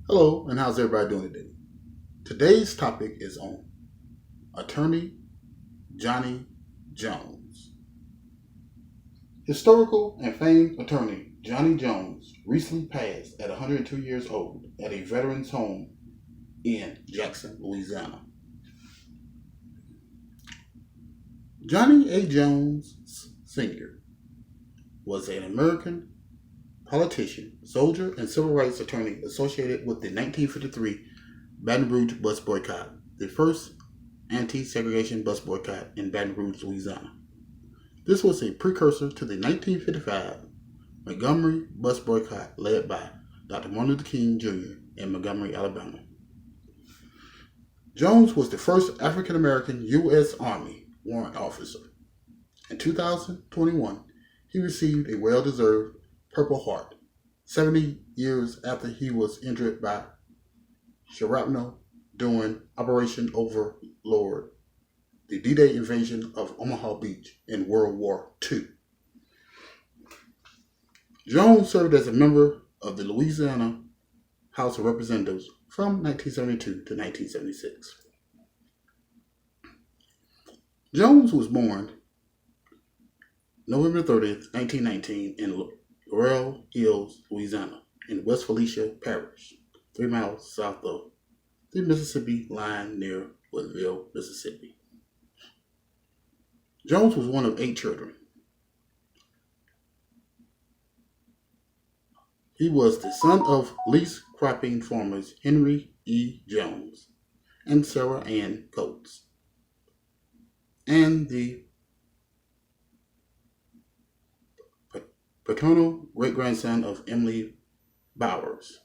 Hello, and how's everybody doing today? Today's topic is on Attorney Johnnie Jones. Historical and famed attorney Johnnie Jones recently passed at 102 years old at a veteran's home in Jackson, Louisiana. Johnnie A. Jones Sr. was an American politician, soldier, and civil rights attorney associated with the 1953 Baton Rouge bus boycott, the first anti-segregation bus boycott in Baton Rouge, Louisiana. This was a precursor to the 1955 Montgomery bus boycott led by Dr. Martin Luther King Jr. in Montgomery, Alabama. Jones was the first African American U.S. Army warrant officer. In 2021, he received a well-deserved Purple Heart, 70 years after he was injured by shrapnel during Operation Overlord, the D-Day invasion of Omaha Beach in World War II. Jones served as a member of the Louisiana House of Representatives from 1972 to 1976. Jones was born November 30th, 1919 in Laurel Hills, Louisiana, in West Felicia Parish, 3 miles south of the Mississippi line near Woodville, Mississippi. Jones was one of 8 children. He was the son of lease cropping farmers Henry E. Jones and Sarah Ann Coates, and the paternal great-grandson of Emily Bowers.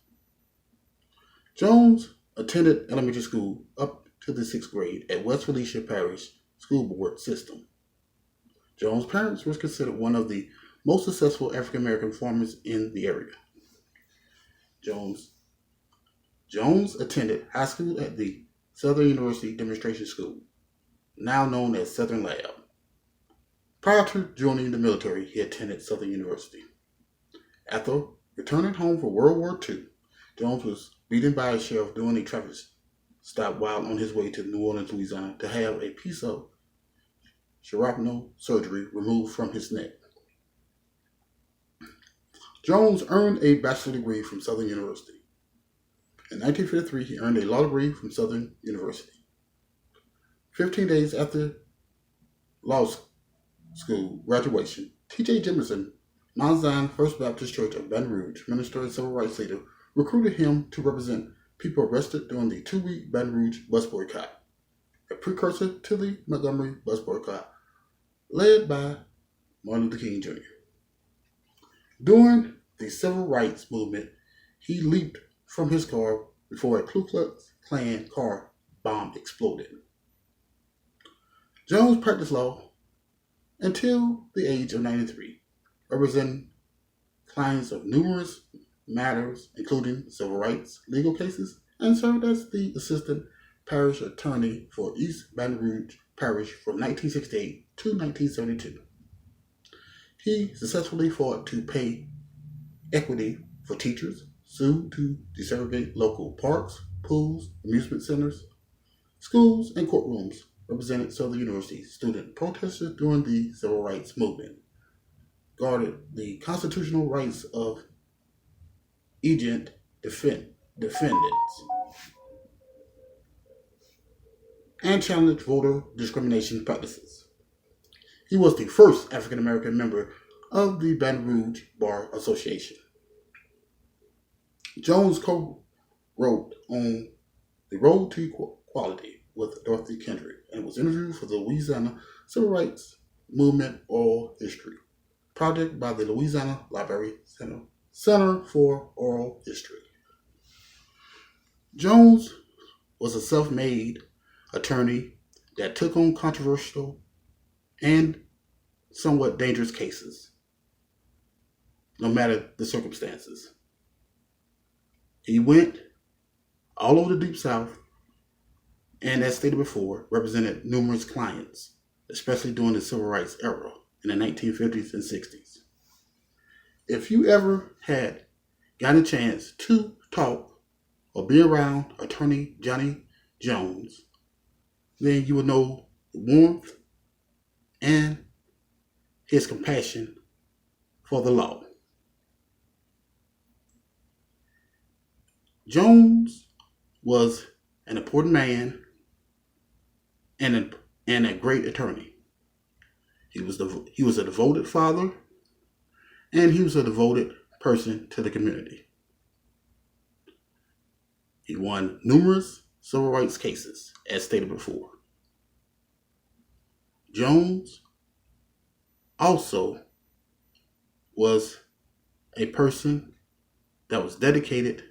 Jones attended elementary school up to the 6th grade at West Felicia Parish School Board System. Jones' parents were considered one of the most successful African American farmers in the area. Jones attended high school at the Southern University Demonstration School, now known as Southern Lab. Prior to joining the military, he attended Southern University. After returning home from World War II, Jones was beaten by a sheriff during a traffic stop while on his way to New Orleans, Louisiana, to have a piece of shrapnel surgery removed from his neck. Jones earned a bachelor's degree from Southern University. In 1953, he earned a law degree from Southern University. 15 days after law school graduation, T.J. Jefferson, Mount Zion First Baptist Church of Baton Rouge, minister and civil rights leader, recruited him to represent people arrested during the 2-week Baton Rouge bus boycott, a precursor to the Montgomery bus boycott led by Martin Luther King Jr. During the civil rights movement, he leaped from his car before a Ku Klux Klan car bomb exploded. Jones practiced law until the age of 93, representing clients of numerous matters, including civil rights, legal cases, and served as the assistant parish attorney for East Baton Rouge Parish from 1968 to 1972. He successfully fought to pay equity for teachers, sued to desegregate local parks, pools, amusement centers, schools, and courtrooms, represented Southern University student protesters during the civil rights movement, guarded the constitutional rights of indigent defendants, and challenged voter discrimination practices. He was the first African American member of the Baton Rouge Bar Association. Jones co-wrote on The Road to Equality with Dorothy Kendrick and was interviewed for the Louisiana Civil Rights Movement Oral History project by the Louisiana Library Center for Oral History. Jones was a self-made attorney that took on controversial and somewhat dangerous cases, no matter the circumstances. He went all over the Deep South and, as stated before, represented numerous clients, especially during the Civil Rights era in the 1950s and 60s. If you ever had gotten a chance to talk or be around Attorney Johnnie Jones, then you will know the warmth and his compassion for the law. Jones was an important man and a great attorney. He was a devoted father, and he was a devoted person to the community. He won numerous civil rights cases, as stated before. Jones also was a person that was dedicated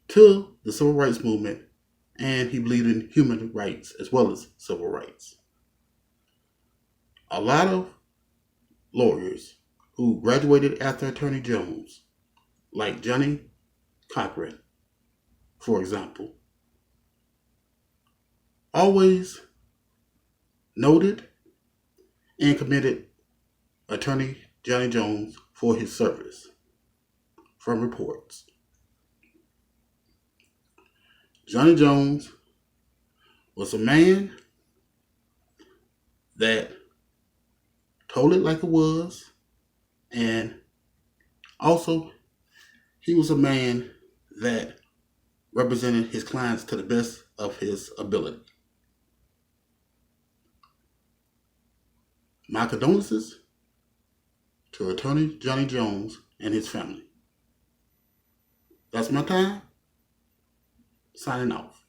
to the civil rights movement, and he believed in human rights as well as civil rights. A lot of lawyers who graduated after Attorney Jones, like Johnny Cochran, for example, always noted and commended Attorney Johnnie Jones for his service from reports. Johnnie Jones was a man that told it like it was, and also he was a man that represented his clients to the best of his ability. My condolences to Attorney Johnnie Jones and his family. That's my time. Signing off.